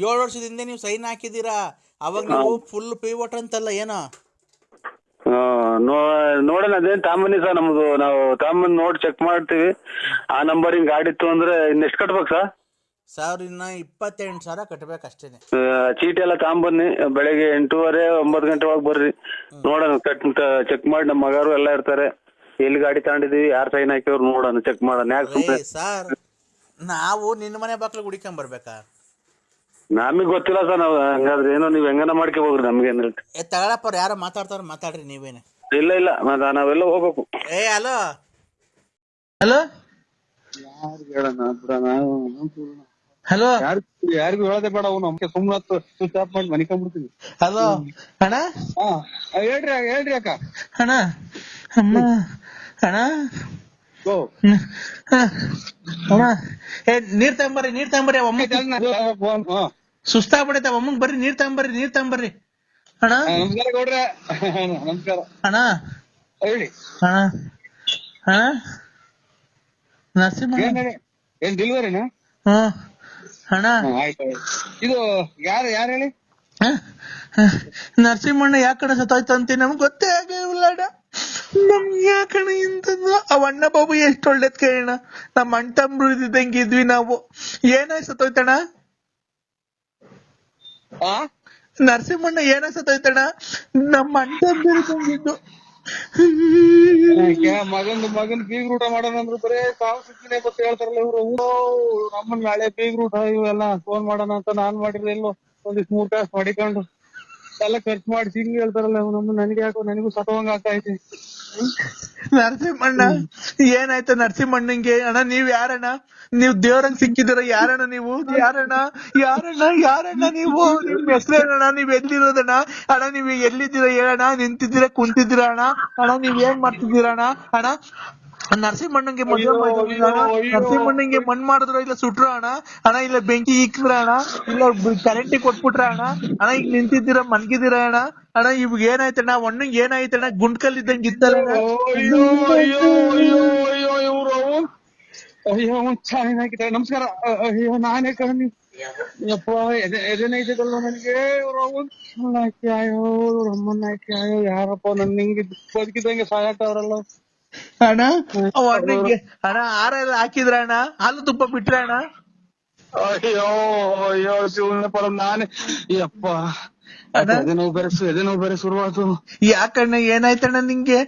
7 ವರ್ಷದ ಹಿಂದೆ ನೀವು ಸೈನ್ ಹಾಕಿದೀರಾ. ಅವಾಗ ನೀವು ಫುಲ್ ಪಿವೋಟ್ ಅಂತಲ್ಲ ಏನೋ. ನೋಡೋಣ, ಅದೇನ್ ತಾಂಬನ್ನಿ ಸರ್. ನಮ್ದು ನಾವು ತಾಂಬಂದ್ ನೋಡಿ ಚೆಕ್ ಮಾಡ್ತೀವಿ. ಆ ನಂಬರ್ ಹಿಂಗ್ ಗಾಡಿ ಇತ್ತು ಅಂದ್ರೆ ಇನ್ನೆಷ್ಟು ಕಟ್ಬೇಕು ಸರ್? ಸರ್ ಇನ್ನ 28,000 ಕಟ್ಬೇಕಷ್ಟೇನೆ. ಚೀಟಿ ಎಲ್ಲ ತಾಂಬನ್ನಿ. ಬೆಳಿಗ್ಗೆ 8:30, 9 ಗಂಟೆ ಒಳಗೆ ಬರ್ರಿ. ನೋಡೋಣ, ಚೆಕ್ ಮಾಡಿ. ನಮ್ಮ ಮಗರು ಎಲ್ಲ ಇರ್ತಾರೆ. ಎಲ್ಲಿ ಗಾಡಿ ತಗೊಂಡಿದೀವಿ, ಯಾರು ಸೈನ್ ಹಾಕಿವ್ರು ನೋಡೋಣ, ಚೆಕ್ ಮಾಡೋಣ. ಯಾಕೆ ಸರ್ ನಾವು ನಿನ್ನ ಮನೆ ಬಾಕ್ಲ ಹುಡಿಕೊಂಡ್ ಬರ್ಬೇಕಾ? ನಮಗ್ ಗೊತ್ತಿಲ್ಲ ಸರ್. ನಾವ್ ಹಂಗಾದ್ರೆ ಏನೋ ನೀವ್ ಹೆಂಗನ ಮಾಡ್ಕೊ ಹೋಗ್ರಿ, ನಮ್ಗೇನ್ ಹೇಳ್ತಿ. ತಗೊಳಪ್ಪ, ಯಾರ ಮಾತಾಡ್ತಾರ ಮಾತಾಡ್ರಿ ನೀವೇನೆ. ಇಲ್ಲ ನಾವೆಲ್ಲ ಹೋಗ್ಬೇಕು. ಹಲೋ ಹಲೋ ಯಾರಿಗೂ ಹೇಳದೆ ಬೇಡ. ಅವ್ನು ನಮ್ಗೆ ಸುಮ್ಮನೆ ಸ್ವಿಚ್ ಆಫ್ ಮಾಡಿ ಮನಿಕೊಂಡ್ಬಿಡ್ತೀವಿ. ಹಲೋ ಅಣ್ಣ. ಹೇಳ್ರಿ ಅಕ್ಕ. ಅಣ್ಣ ಅಮ್ಮ ಅಣ್ಣ ನೀರ್ ತಗೊಂಬರ್ರಿ ಅಮ್ಮ. ಸುಸ್ತಾಗ್ಬಿಡೈತೆ ಅಮ್ಮಂಗ್. ಬರ್ರಿ ನೀರ್ ತಗೊಂಬರ್ರಿ ಅಣ್ಣ. ನಮಸ್ಕಾರ ಗೌಡ್ರೆ. ನಮಸ್ಕಾರ ಅಣ್ಣ. ಹೇಳಿ ಅಣ್ಣ ನರಸಿಂಹ ಏನ್ ಡೆಲಿವರಿನಾ? ಅಣ್ಣ ಆಯ್ತು. ಇದು ಯಾರು ಹೇಳಿ? ನರಸಿಂಹಣ್ಣ ಯಾಕಡೆ ಸತ್ತೋಯ್ತಂತೆ ನಮ್ಗೆ ಗೊತ್ತೇ ಆಗಿಲ್ಲ ಅಣ್ಣ. ನಮ್ಗೆ ಯಾಕಣ ಇಂಥದ್ದು ಅವ್ ಅಣ್ಣ ಬಾಬು ಎಷ್ಟು ಒಳ್ಳೇದ್ ಕೇಳೋಣ. ನಮ್ಮ ಅಣ್ಣ ತಮ್ಮರು ಇದ್ದಂಗೆ ಇದ್ವಿ ನಾವು. ಏನಾಯ್ ಸತ್ತೋಯ್ತಣ್ಣ? ನರಸಿಂಹಣ್ಣ ಏನಾಯ್ ಸತ್ತೋಯ್ತಣ್ಣ? ನಮ್ಮ ಅಣ್ಣ ತಮ್ಮರು ಇದ್ದಂಗಿದ್ದು. ಮಗನ್ ಬೀಗ್ ಊಟ ಮಾಡೋಣ ಅಂದ್ರು ಬರೇ ಸಾವು ಸುತ್ತಿನೇ ಬತ್ತ ಹೇಳ್ತಾರಲ್ಲ ಇವ್ರು. ನಮ್ಮನ್ ನಾಳೆ ಬೀಗ್ ಊಟ ಇವೆಲ್ಲ ಫೋನ್ ಮಾಡೋಣ ಅಂತ ನಾನ್ ಮಾಡಿದ್ರೆ ಎಲ್ಲೋ ಒಂದಿಷ್ಟು 3 ಕಾಸು ಮಾಡಿಕೊಂಡು ಎಲ್ಲ ಖರ್ಚು ಮಾಡಿ ಹಿಂಗ್ ಹೇಳ್ತಾರಲ್ಲ ನಮ್ಮ. ನನಗೆ ಯಾಕೋ ನನಗೂ ಸತವಂಗ ಆಗ್ತೈತಿ. ನರಸಿಂಹಣ್ಣ ಏನಾಯ್ತು ನರಸಿಂಹಣ್ಣಂಗೆ? ಅಣ್ಣ ನೀವ್ ಯಾರಣ್ಣ? ನೀವ್ ದೇವ್ರಂಗ್ ಸಿಕ್ಕಿದಿರ ಯಾರಣ್ಣ ನೀವು? ಯಾರಣ್ಣ ಯಾರಣ್ಣ ಯಾರಣ್ಣ ನೀವು? ನಿಮ್ ಹೆಸರೇನಣ್ಣ? ನೀವ್ ಎಲ್ಲಿರೋದಣ್ಣ? ಅಣ್ಣ ನೀವ್ ಎಲ್ಲಿದ್ದೀರ ಹೇಳಣ್ಣ? ನಿಂತಿದ್ದೀರಾ ಕುಂತಿದ್ದೀರಾ ಅಣ್ಣ? ಅಣ್ಣ ನೀವ್ ಏನ್ ಮಾಡ್ತಿದ್ದೀರಣ್ಣ? ಅಣ್ಣ ನರಸಿಂಹಣ್ಣಂಗೆ ಮದ್ವೆ ಮಾಡಿದ್ರ? ನರಸಿಂಹಣ್ಣಂಗೆ ಮಣ್ ಮಾಡಿದ್ರ ಇಲ್ಲ ಸುಟ್ರ ಅಣ್ಣ? ಅಣ್ಣ ಇಲ್ಲ ಬೆಂಕಿ ಇಕ್ಕಿದ್ರ ಅಣ್ಣ? ಇಲ್ಲ ಕರೆಂಟಿಗೆ ಕೊಟ್ಬಿಟ್ರ ಅಣ್ಣ? ಅಣ್ಣ ಈಗ ನಿಂತಿದ್ದೀರಾ ಮನ್ಗಿದ್ದೀರ ಅಣ್ಣ? ಅಣ್ಣ ಇವಾಗ ಏನಾಯ್ತಣ್ಣ? ಒಣ್ಣಂಗ್ ಏನಾಯ್ತಣ್ಣ? ಗುಂಡ್ಕಲ್ ಇದ್ದಂಗ ಅಯ್ಯೋ ಚೆನ್ನಾಗಿದೆ. ನಮಸ್ಕಾರ. ಅಯ್ಯೋ ನಾನೇ ಕಣ್ಣಿ ಯಪ್ಪ ಎದೆನೈತಲ್ಲ ನನಗೆ. ಅಯ್ಯೋ ರಮ್ಮನ್ ಹಾಕಿ ಅಯ್ಯೋ ಯಾರಪ್ಪ ನನ್ ಹಿಂಗೆ ಬದುಕಿದಂಗೆ ಸಾಯಾಕ್ತಾವ್ರಲ್ಲ. ಅಣ್ಣ ಒಣ್ಣಂಗೆ ಅಣ್ಣ ಹಾರ ಎಲ್ಲ ಹಾಕಿದ್ರ ಅಣ್ಣ? ಹಾಲು ತುಪ್ಪ ಬಿಟ್ರ ಅಣ್ಣ? ಅಯ್ಯೋ ಅಯ್ಯೋ ಶಿವನ ಪರ ನಾನೇ ಯಪ್ಪ ಎದೆನೋವು ಬೇರೆ ಶುರುವಾತು. ಯಾಕಣ್ಣ ಏನಾಯ್ತಣ್ಣ ನಿಂಗೆ?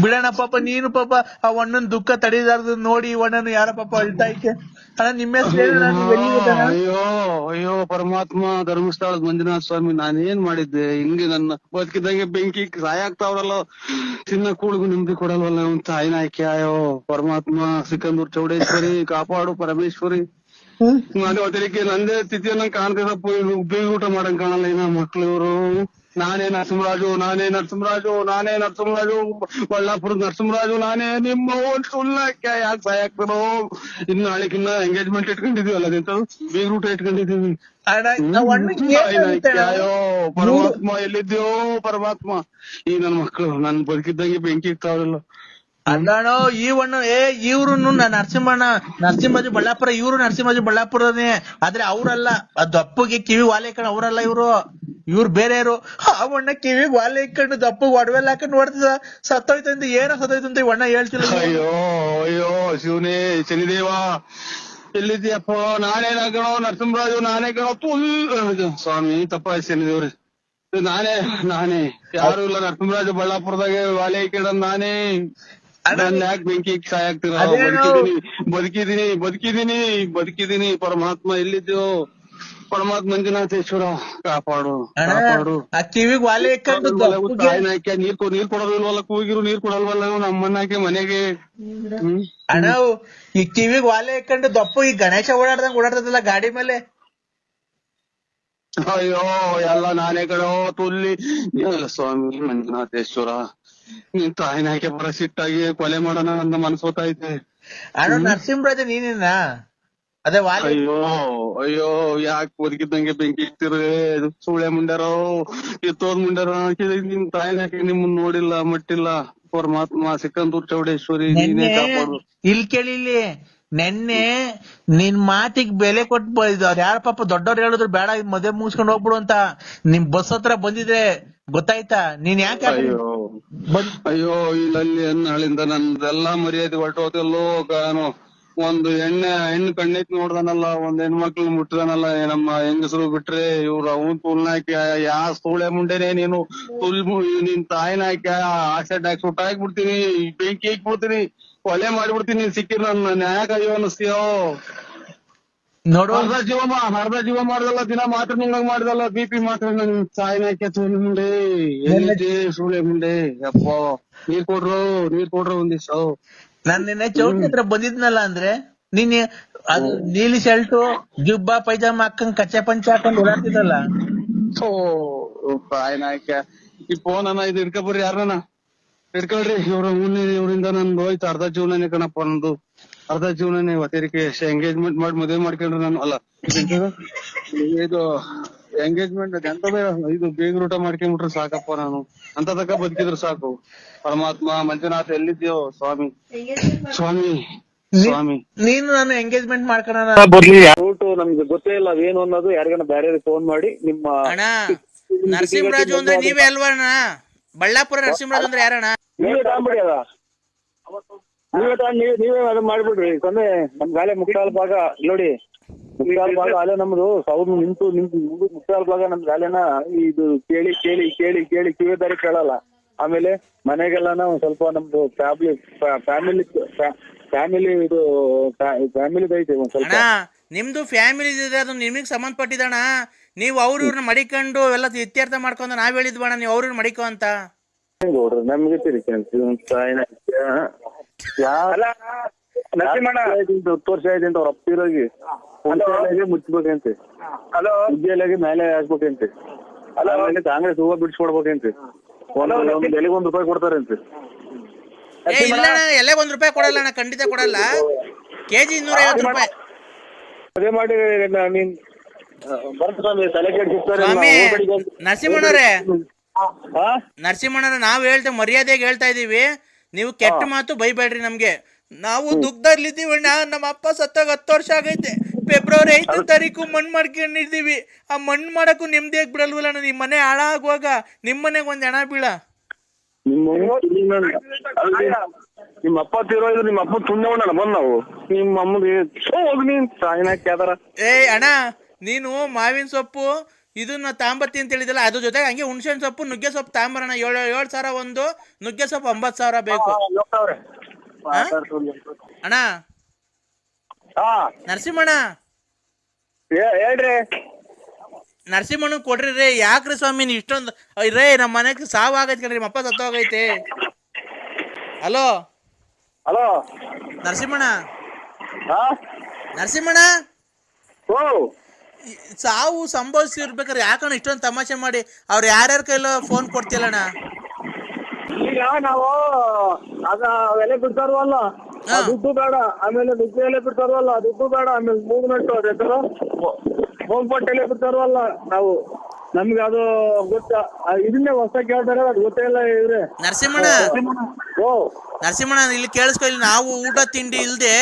ಬಿಡಣ ಪಾಪ ನೀನು ಪಾಪ ಆ ಅಣ್ಣನ್ ದುಃಖ ತಡೆದಾರ್ದು ನೋಡಿ ಅಣ್ಣನು ಯಾರ ಪಾಪ ಅಳ್ತಾ ಐತೆ. ಅಣ್ಣ ನಿಮ್ಮ ಹೆಸರು? ಅಯ್ಯೋ ಅಯ್ಯೋ ಪರಮಾತ್ಮ ಧರ್ಮಸ್ಥಳದ ಮಂಜುನಾಥ ಸ್ವಾಮಿ ನಾನೇನ್ ಮಾಡಿದ್ದೆ ಹಿಂಗೆ ನನ್ನ ಬದುಕಿದಂಗೆ ಬೆಂಕಿ ಸಾಯಾಗ್ತಾವ್ರಲ್ಲ. ಚಿನ್ನ ಕೂಳಿಗೂ ನೆಮ್ಮದಿ ಕೊಡಲ್ವಲ್ಲ ಅವ್ನ್ ತಾಯಿನ ಆಯ್ಕೆ. ಅಯ್ಯೋ ಪರಮಾತ್ಮ ಸಿಕಂದೂರ್ ಚೌಡೇಶ್ವರಿ ಕಾಪಾಡು ಪರಮೇಶ್ವರಿ. ಅದಕ್ಕೆ ನಂದೇ ಸ್ಥಿತಿಯನ್ನ ಕಾಣ್ತಿದಪ್ಪ. ಬೀಗ ಊಟ ಮಾಡಂಗ್ ಕಾಣಲ್ಲ ಇನ್ನ ಮಕ್ಳು ಇವ್ರು. ನಾನೇ ನರಸಿಂಹರಾಜು ಬಳ್ಳಾಪುರದ ನರಸಿಂಹರಾಜು ನಾನೇ ನಿಮ್ಮ ಸುಳ್ಳಕ್ಕೆ ಯಾಕೆ ಸಾಯಾಕ್ತಾರೋ. ಇನ್ನು ನಾಳೆಕಿನ್ನ ಎಂಗೇಜ್ಮೆಂಟ್ ಇಟ್ಕೊಂಡಿದೀವಲ್ಲ ಅದಂತದು ಬೀಗ ಊಟ ಇಟ್ಕೊಂಡಿದೀವಿ. ಅಯ್ಯೋ ಪರಮಾತ್ಮ ಎಲ್ಲಿದ್ಯೋ ಪರಮಾತ್ಮ. ಈ ನನ್ ಮಕ್ಳು ನನ್ ಬದುಕಿದ್ದಂಗೆ ಬೆಂಕಿ ಇರ್ತಾವ್ರಲ್ಲ. ಅಲ್ಲಣ್ಣ ಈ ಅಣ್ಣ ಇವ್ರು ನರಸಿಂಹರಾಜು ಬಳ್ಳಾಪುರ. ಇವ್ರು ನರಸಿಂಹರಾಜು ಬಳ್ಳಾಪುರನೇ. ಆದ್ರೆ ಅವ್ರಲ್ಲ ದಪ್ಪಗೆ ಕಿವಿ ವಾಲೆ ಹಾಕೊಂಡು ಅವ್ರಲ್ಲ ಇವ್ರು ಬೇರೆಯವರು. ಆ ಅಣ್ಣ ಕಿವಿಗ್ ವಾಲೆ ಇಕ್ಕೊಂಡು ದಪ್ಪಗ್ ಒಡವೆಲ್ಲ ಹಾಕೊಂಡು ನೋಡ್ತಿದ ಸತ್ತೋಯ್ತಂತ. ಏನೋ ಸತ್ತೋಯ್ತಂತ ಈ ಅಣ್ಣ ಹೇಳ್ತಿಲ್ಲ. ಅಯ್ಯೋ ಅಯ್ಯೋ ಶಿವನೇ ಶನಿದೇವ ಎಲ್ಲಿದ್ಯಪ್ಪ? ನಾನೇನಾಗಣೋ ನರಸಿಂಹರಾಜು ನಾನೇ ಕಣೋ. ಸ್ವಾಮಿ ತಪ್ಪಾಯ್ತು ಶನಿದೇವ್ರಿ. ನಾನೇ ಯಾರು ಇಲ್ಲ ನರಸಿಂಹರಾಜು ಬಳ್ಳಾಪುರದಾಗೆ ವಾಲೆ ಇಕ್ಕೊಂಡ ನಾನೇ. ಯಾಕೆ ಬೆಂಕಿ ಸಾಯಾಗ್ತೀರ? ಬದುಕಿದೀನಿ ಪರಮಾತ್ಮ ಎಲ್ಲಿದ್ಯೋ? ಪರಮಾತ್ಮ ಮಂಜುನಾಥೇಶ್ವರ ಕಾಪಾಡು. ಕಿವಿಗ್ ವಾಲೆ ಇಕ್ಕೊಂಡು ನೀರ್ ಕೊಡೋದಿಲ್ವಲ್ಲ? ಕೂಗಿರು ನೀರ್ ಕೊಡಲ್ವಲ್ಲ ನಮ್ಮನ್ನಾಕೆ ಮನೆಗೆ. ಅಣ್ಣ ಈ ಕಿವಿಗ್ ವಾಲೆ ಇಕ್ಕೊಂಡು ದಪ್ಪು ಈ ಗಣೇಶ ಓಡಾಡ್ತದಲ್ಲ ಗಾಡಿ ಮೇಲೆ. ಅಯ್ಯೋ ಎಲ್ಲ ನಾನೇ ಕಣೋ ತುಲ್ಲಿ. ಸ್ವಾಮಿ ಮಂಜುನಾಥೇಶ್ವರ ನೀನ್ ತಾಯಿನ ಹಾಕಿ ಬರ ಸಿಟ್ಟಾಗಿ ಕೊಲೆ ಮಾಡೋಣ ಅಂತ ಮನ್ಸೋತೈತೆ. ಅಣ್ಣ ನರಸಿಂಹರಾಜ ನೀನೇನಾ? ಅದೇ ಅಯ್ಯೋ ಯಾಕೆ ಬದುಕಿದ್ದಂಗೆ ಬೆಂಕಿ ಇಕ್ತಿರೇ ಸುಳೆ ಮುಂಡ್ಯಾರೋ ಕಿತ್ತೋದ್ ಮುಂಡ್ಯಾರೋ. ನಿಮ್ ತಾಯಿನ ಹಾಕಿ ನಿಮ್ಮನ್ ನೋಡಿಲ್ಲ ಮಟ್ಟಿಲ್ಲ. ಪರಮಾತ್ಮ ಸಿಕಂದೂರ್ ಚೌಡೇಶ್ವರಿ ನೀನೇ ಕಾಪಾಡು. ಇಲ್ಲಿ ಕೇಳಿ ನೆನ್ನೆ ನಿನ್ ಮಾತಿಗೆ ಬೆಲೆ ಕೊಟ್ಟು ಯಾರ ಪಾಪ ದೊಡ್ಡವ್ರು ಹೇಳಿದ್ರು ಬೇಡ ಮದುವೆ ಮುಗಿಸ್ಕೊಂಡು ಹೋಗ್ಬಿಡು ಅಂತ. ನಿಮ್ ಬಸ್ ಹತ್ರ ಬಂದಿದ್ರೆ ಗೊತ್ತಾಯ್ತಾ? ನೀನ್ ಯಾಕೆ? ಅಯ್ಯೋ ಇಲ್ಲಲ್ಲಿ ನಾಳಿಂದ ನಂದೆಲ್ಲಾ ಮರ್ಯಾದೆ ಹೊರಟೋದೆಲ್ಲೋ. ನಾನು ಒಂದು ಹೆಣ್ಣು ಕಣ್ಣೈತ್ ನೋಡ್ದಾನಲ್ಲ, ಒಂದ್ ಹೆಣ್ಮಕ್ಳು ಮುಟ್ಟಿದಾನಲ್ಲ ನಮ್ಮ ಹೆಂಗಸರು ಬಿಟ್ರೆ ಇವ್ರು ಅವನ್ ತುಲ್ನಾಕಿ ಯಾ ಸೂಳೆ ಮುಂಡೆನೆ ನೀನು ನಿನ್ ತಾಯಿನ ಹಾಕಿ ಆಕ್ಸಿಡೆಂಟ್ ಹಾಕಿ ಸುಟ್ಟಾಕ್ಬಿಡ್ತೀನಿ, ಬೆಂಕಿ ಹಾಕ್ಬಿಡ್ತೀನಿ, ಕೊಲೆ ಮಾಡ್ಬಿಡ್ತೀನಿ. ಸಿಕ್ಕಿರ್ ನನ್ನ ನ್ಯಾಯಕ ಅಯ್ಯೋ ಅನ್ನಿಸ್ತೀಯೋ? ನೋಡು ಅರ್ಧ ಜೀವ ಮಾಡ್ದಲ್ಲ, ದಿನ ಮಾತ್ರ ನುಂಗಂಗ್ ಮಾಡ್ದಲ್ಲ, BP ಮಾತ್ರ ನನ್ ತಾಯಿನ ಹಾಕಿ ಸೂಳೆ ಮುಂಡೆ ಎಲ್ಲಿದ್ದೆ ಸೂಳೆ ಮುಂಡೆ. ಯಪ್ಪ ನೀರ್ ಕೊಡ್ರು ಒಂದಿವ್ಸ. ನಾನ್ ನಿನ್ನೆ ಚೌಟ್ರಿ ಹತ್ರ ಬಂದಿದ್ನಲ್ಲ ಅಂದ್ರೆ ನಿನ್ನೆ ಅದು ನೀಲಿ ಶರ್ಟು ಜುಬ್ಬಾ ಪೈಜಾಮ ಹಾಕೊಂಡ್ ಕಚ್ಚೆ ಪಂಚ ಹಾಕೊಂಡ್ ಓಡಾಡ್ತಿದ್ದಲ್ಲ. ತಾಯಿನಾಯ್ಕ ಈ ಫೋನ್ ಇದು ಹಿಡ್ಕೊಬರ್ರಿ ಯಾರನ್ನ ಹಿಡ್ಕೊಳ್ರಿ. ಇವರಿಂದ ನಂದು ಹೋಯ್ತು ಅರ್ಧ ಜೀವನನೇ ಕಣಪ್ಪ. ನಂದು ಅರ್ಧ ಜೀವನನೇ ಒತ್ತೇರಿಕೆ. ಎಂಗೇಜ್ಮೆಂಟ್ ಮಾಡಿ ಮದುವೆ ಮಾಡ್ಕೊಂಡ್ರೆ ನಾನು ಅಲ್ಲ ಇದು ಎಂಗೇಜ್ಮೆಂಟ್ ಎಂತದೇ ಇದು ಬೇಗ ಊಟ ಮಾಡ್ಕೊಂಡ್ಬಿಟ್ರೆ ಸಾಕಪ್ಪ. ನಾನು ಅಂತ ತಕ್ಕ ಬದುಕಿದ್ರು ಸಾಕು. ಪರಮಾತ್ಮ ಮಂಜುನಾಥ ಎಲ್ಲಿದ್ಯೋ ಸ್ವಾಮಿ. ನೀನು ನಾನು ಎಂಗೇಜ್ಮೆಂಟ್ ಮಾಡ್ಕೊಳ್ಳೋಣ ರೂಟು ನಮ್ಗೆ ಗೊತ್ತೇ ಇಲ್ಲ ಅದೇನು ಅನ್ನೋದು. ಯಾರಿಗಾನ ಬೇರೆ ಫೋನ್ ಮಾಡಿ ನಿಮ್ಮ ನರಸಿಂಹರಾಜು ಅಂದ್ರೆ ನೀವೇ ಅಲ್ವಣ್ಣ? ಬಳ್ಳಾಪುರ ನರಸಿಂಹರಾಜು ಅಂದ್ರೆ ಯಾರಣ್ಣ? ನೀವೇ ತಗೊಂಬಿಡಿ ಅದ, ನೀವೇ ಅದು ಮಾಡ್ಬಿಡ್ರಿ. ಯಾಕಂದ್ರೆ ನಮ್ ಗಾಲೆ ಮುಕ್ಕಾಲ್ ಭಾಗ ನೋಡಿ, ಮುಕ್ಕಾಲ್ ಭಾಗ ಅಲ್ಲೇ ನಮ್ದು ಸೌದ್ ನಿಂತು ಮುಕ್ಕಾಲ್ ಭಾಗ ನಮ್ ಗಾಲೆನ ಇದು ಕೇಳಿ ಕೇಳಿ ಕೇಳಿ ಕೇಳಿ ಕಿವಿ ದಾರಿ ಕೇಳಲ್ಲ. ಆಮೇಲೆ ಮನೆಗೆಲ್ಲಾನ ಒಂದ್ ಸ್ವಲ್ಪ ನಮ್ದು ಫ್ಯಾಮಿಲಿ ಇದು ಐತೆ ಒಂದ್ ಸ್ವಲ್ಪ. ಅಣ್ಣ ನಿಮ್ದು ಫ್ಯಾಮಿಲಿ ಇದೆ, ಅದು ನಿಮಗ್ ಸಂಬಂಧಪಟ್ಟಿದಣ್ಣ. ನೀವು ಅವ್ರನ್ನ ಮಡಿಕೊಂಡು ಎಲ್ಲ ಇತ್ಯರ್ಥ ಮಾಡ್ಕೊಂಡು ನಾವ್ ಹೇಳಿದ್ವಣ್ಣ, ನೀವು ಅವ್ರನ್ನ ಮಡಿಕೋ ಅಂತ. ನಮ್ಗೆ ನರಸಿಂಹಣ್ಣ 10 ವರ್ಷ ಆಯ್ತು ಅವ್ರ ಅಪ್ಪಿರೋಗಿ ಮುಚ್ಚಬೇಕಂತೆ, ವಿದ್ಯಾಲಯ ಮೇಲೆ ಹಾಕ್ಬೇಕಂತೆ, ಆಮೇಲೆ ಕಾಂಗ್ರೆಸ್ ಹೂವ ಬಿಡಿಸ್ಕೊಡ್ಬೇಕಂತೆ, ಎಲೆಗೆ ₹1 ಕೊಡ್ತಾರಂತೆ. ಇಲ್ಲ ಎಲ್ಲೇ ₹1 ಕೊಡಲ್ಲ ಅಣ್ಣ, ಖಂಡಿತ ಕೊಡಲ್ಲ. ಕೆಜಿ ₹250. ಅದೇ ಮಾಡಿ ನೀನ್ ಬರ್ತಾನೆ ತಲೆ ಕೆಡ್ಸಿರ್ತಾರೆ. ಸ್ವಾಮಿ ನರಸಿಂಹಣ್ಣರೇ, ನರಸಿಂಹಣ್ಣರ ನಾವ್ ಹೇಳ್ತೇವೆ, ಮರ್ಯಾದೆಗೆ ಹೇಳ್ತಾ ಇದೀವಿ. ನೀವು ಕೆಟ್ಟ ಮಾತು ಬೈಬೇಡ್ರಿ ನಮ್ಗೆ. ನಾವು ದುಃಖದಲ್ಲಿದ್ದೀವಣ್ಣ. ನಮ್ಮ ಅಪ್ಪ ಸತ್ತಾಗ 10 ವರ್ಷ ಆಗೈತೆ. ಫೆಬ್ರವರಿ 5ನೇ ತಾರೀಕು ಮಣ್ಣು ಮಾಡ್ಕೊಂಡಿದ್ದೀವಿ. ಆ ಮಣ್ಣು ಮಾಡಕ್ಕೂ ನಿಮ್ದೇ ಬಿಡಲ್ವಲ್ಲ. ನಿಮ್ ಮನೆ ಹಾಳಾಗುವಾಗ ನಿಮ್ ಮನೆಗೆ ಒಂದ್ ಹೆಣ ಬೀಳ. ನಿಮ್ಮ ಅಪ್ಪ ತೀರೋದು, ನಿಮ್ಮ ಅಪ್ಪ ತುಂಡವಣ್ಣ ಬಂದ್ ನಾವು ನಿಮ್ಮ ಅಮ್ಮಗೆ ಕೇಳ್ತಾರ. ಅಣ್ಣ ನೀನು ಮಾವಿನ ಸೊಪ್ಪು ಇದನ್ನ ತಾಂಬತ್ತಿ ಅಂತ ಹೇಳಿದಲ್ಲ, ಅದ್ರ ಜೊತೆಗೆ ಹಂಗೆ ಹುಣಸೆಹಣ್ಣು ಸೊಪ್ಪು ನುಗ್ಗೆ ಸೊಪ್ಪು ತಾಂಬರೋಣ. 7,000 ಒಂದು, ನುಗ್ಗೆ ಸೊಪ್ಪು 9,000 ಬೇಕು ಅಣ್ಣ. ನರಸಿಂಹಣ್ಣ ಹೇಳ್ರಿ, ನರಸಿಂಹಣ್ಣ ಕೊಡ್ರಿ ರೇ. ಯಾಕ್ರಿ ಸ್ವಾಮಿ ನೀವು ಇಷ್ಟೊಂದು ರೇ? ನಮ್ಮ ಮನೆಗೆ ಸಾವು ಆಗೈತೆ ಕಣ್ರಿ, ನಿಮ್ಮ ಅಪ್ಪ ಸತ್ತೋಗೈತೆ. ಹಲೋ ಹಲೋ ನರಸಿಂಹಣ್ಣ, ನರಸಿಂಹಣ್ಣ ಸಾವು ಸಂಭವಿಸಿರ್ಬೇಕಾರೆ ಯಾಕಣ್ಣ ಇಷ್ಟೊಂದು ತಮಾಷೆ ಮಾಡಿ ಅವ್ರು ಯಾರ್ಯಾರ ಕೈಲೋ ಫೋನ್ ಕೊಡ್ತಿಲ್ಲಣ್ಣ? ಈಗ ನಾವು ಅದ ಎಲೆ ಬಿಡ್ತಾರವಲ್ಲ, ದುಡ್ಡು ಬೇಡ. ಆಮೇಲೆ ನುಗ್ಗೆ ಎಲೆ ಬಿಡ್ತಾರವಲ್ಲ, ದುಡ್ಡು ಬೇಡ. ಆಮೇಲೆ ಮೂಗ್ನಟ್ಟು ಅದೇತರ ಹೋಗ್ಬಟ್ಟು ಎಲೆ ಬಿಡ್ತಾರವಲ್ಲ, ನಾವು ನಮ್ಗೆ ಅದು ಗೊತ್ತ. ಇದನ್ನೇ ಹೊಸ ಕೇಳ್ತಾರೆ, ಅದು ಗೊತ್ತೇ ಇಲ್ಲ ಇವ್ರೆ. ನರಸಿಂಹಣ್ಣ ಇಲ್ಲಿ ಕೇಳಿಸ್ಕೊ. ಇಲ್ಲಿ ನಾವು ಊಟ ತಿಂಡಿ ಇಲ್ದೆ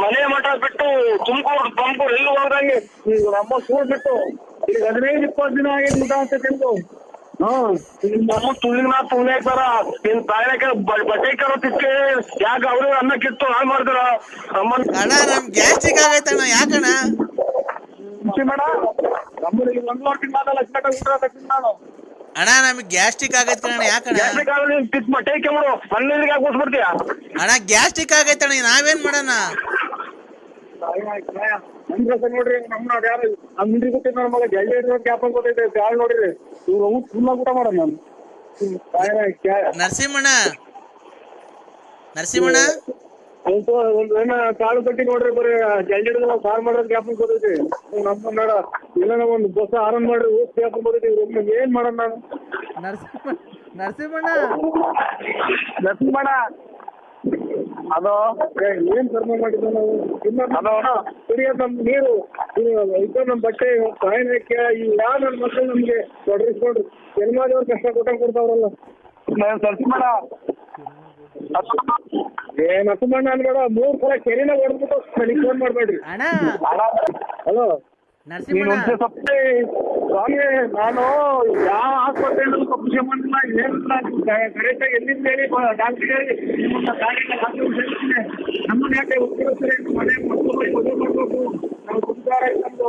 ಮನೆ ಮಠ ಬಿಟ್ಟು ತುಮಕೂರು ಎಲ್ಲಿ ಹೋದಂಗೆ ನಮ್ಮ ಸ್ಕೂಲ್ ಬಿಟ್ಟು ಈಗ 15-20 ದಿನ ಆಗಿದ್ ಊಟ ಅಂತ ತಿಂದು. ನಮ್ಮ ತುಳಿನ ತುಳಿಯಾಕ್ತಾರ, ನಿನ್ ತಾಯಿನಾಕ ಬಟ್ಟೆ ಕರೋತಿಕ್ಕೆ ಯಾಕೆ ಅವ್ರಿಗೆ ಅನ್ನ ಕಿತ್ತು ಹಾಳು ಮಾಡ್ತಾರ. ಅಣ್ಣ ನಮ್ ಗ್ಯಾಸ್ಟ್ರಿಕ್ ಆಗೈತಣ್ಣ. ಯಾಕಣ್ಣ ಮೇಡ ನಮ್ಮಲ್ಲಿ 1 ಲೋಟ ತಿನ್ನಲ್ಲ, ಊಟ ತಿಂದ ನಾನು. ಅಣ್ಣ ನಮ್ಗೆ ಗ್ಯಾಸ್ಟ್ರಿಕ್ ಆಗೈತೆ ಕಣ. ಯಾಕಣ್ಣ ಬಟ್ಟೆ ಕೆಮ್ಮಡು ಮಣ್ಣಿಗೆ ಹಾಕ್ಬಿಡ್ತೀಯ? ಅಣ್ಣ ಗ್ಯಾಸ್ಟ್ರಿಕ್ ಆಗೈತಣ್ಣ, ನಾವೇನ್ ಮಾಡೋಣ? ನೋಡ್ರಿ ನಮ್ಮ ಯಾರು ಮಿಂಡ್ರಿ ಗೊತ್ತಿದ್ ನೋಡ ಮಗ ಜಲ್ದಿ ಗ್ಯಾಪ್ ಗೊತ್ತೈತೆ ಕಾಳು ನೋಡ್ರಿ. ಊಟ ಮಾಡೋಣ ನಾನು. ನರಸಿಂಹಣ್ಣ ಒಂದ್ ಕಾಳು ಕಟ್ಟಿ ನೋಡ್ರಿ, ಬರೀ ಜಲ್ದಿ ಸಾರು ಮಾಡೋದ್ ಗ್ಯಾಪ್ ಗೊತ್ತೈತಿ. ನಮ್ಮ ನೋಡ ಇಲ್ಲ ಒಂದು ಬಸ್ ಆರಾಮ್ ಮಾಡ್ರಿ, ಊಟ ಗ್ಯಾಪ್ ಗೊತ್ತೈತಿ. ಏನ್ ಮಾಡೋಣ ನಾನು? ನರಸಿಂಹಣ್ಣ ಅದು ಏನ್ ಕರ್ಮ ಮಾಡಿದ್ದ ನಾವು? ಕುಡಿಯೋದ್ ನಮ್ ನೀರು ಇದು, ನಮ್ ಬಟ್ಟೆ ಸಾಯನಕ್ಕೆ ಯಾವ ನನ್ನ ಮಕ್ಕಳು ನಮ್ಗೆ ತೊಡರಿಸ್ಕೊಂಡ್ರು. ಜನ್ಮಾದವ್ರು ಕಷ್ಟ ಕೊಡ್ತಾವ್ರಲ್ಲ. ನರಸಿಂಹಣ್ಣ ನರಸಿಂಹಣ್ಣ ಅನ್ಬೇಡ, 3 ಸಲ ಕೆರೆನ ಹೊಡೆದ್ಬಿಟ್ಟು ನನಗೆ ಫೋನ್ ಮಾಡ್ಬೇಡ್ರಿ. ಹಲೋ ಸ್ವಾಮಿ, ನಾನು ಯಾವ ಆಸ್ಪತ್ರೆಯಲ್ಲೂ ತಪ್ಪು ಮಾಡಿಲ್ಲ, ಏನಿಲ್ಲ. ಕರೆಕ್ಟಾಗಿ ಎಲ್ಲಿಂದ ಹೇಳಿ ಡಾಕ್ಟರ್ ಹೇಳಿ ನಮ್ಮನ್ನ ಯಾಕೆ ಉತ್ತರ ಮನೆ ಮದುವೆ ಮಾಡ್ಬೇಕು, ನಾವು ಸಂಸಾರ ಇಟ್ಕೊಂಡು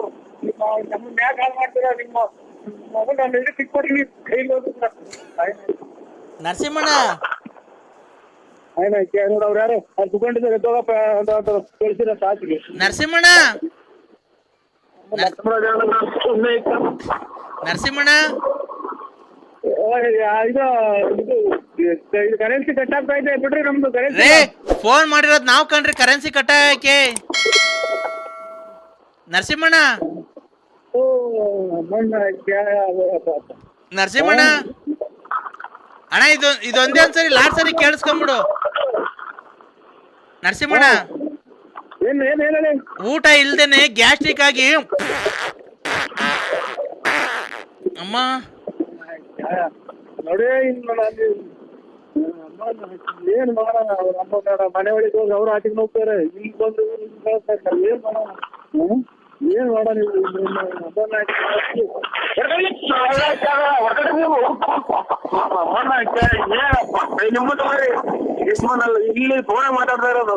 ನಮ್ಮನ್ನ ಯಾಕೆ ಹಾಳು ಮಾಡ್ತೀರಾ? ನಿಮ್ಮ ಮಗು ನಾನು ಎಲ್ಲಿ ಸಿಕ್ಕೊಡ್ತೀನಿ ಕೈಲಿ ಹೋಗ್ಬಿಟ್ಟ. ನರಸಿಂಹಣ್ಣ ನೋಡ ಅವ್ರು ಯಾರು ಅವ್ರು ಕುತ್ಕೊಂಡಿದ್ದಾರೆ, ಎದ್ದೋಗಪ್ಪ ಅಂತ ಕಳಿಸಿರ ಸಾಚಿಗೆ. ನರಸಿಂಹಣ್ಣ ಇದು ಕರೆನ್ಸಿ ಕಟ್ ಆಗ್ತಾ ಇದೆ ಬಿಡ್ರಿ. ನಮ್ದು ಕರೆನ್ಸಿ ಫೋನ್ ಮಾಡಿರೋದು ನಾವ್ ಕಣ್ರಿ, ಕರೆನ್ಸಿ ಕಟ್ ಆಗಕ್ಕೆ. ನರಸಿಂಹಣ್ಣ ಅಣ್ಣ ಇದೊಂದೇ ಒಂದ್ಸರಿ ಲಾಸ್ಟ್ ಸರಿ ಕೇಳಿಸ್ಕೊಂಬಿಡು. ನರಸಿಂಹಣ್ಣ ಊಟ ಇಲ್ದೇನೆ ಗ್ಯಾಸ್ಟ್ರಿಕ್ ಆಗಿ ಅಮ್ಮ ನೋಡಿ ಏನ್ ಮಾಡೋಣ ನಮ್ಮ ಮನೆ ಒಳಗೆ ಹೋಗಿ ಅವ್ರು ಆಟಿಗೆ ಹೋಗ್ತಾರೆ ಇಲ್ಲಿ ಬಂದು ಏನ್ ಮಾಡೋಣ ಏನ್ ಮಾಡೋಣ ಇಲ್ಲಿ ಫೋನ್ ಮಾತಾಡ್ತಾ ಇರೋದು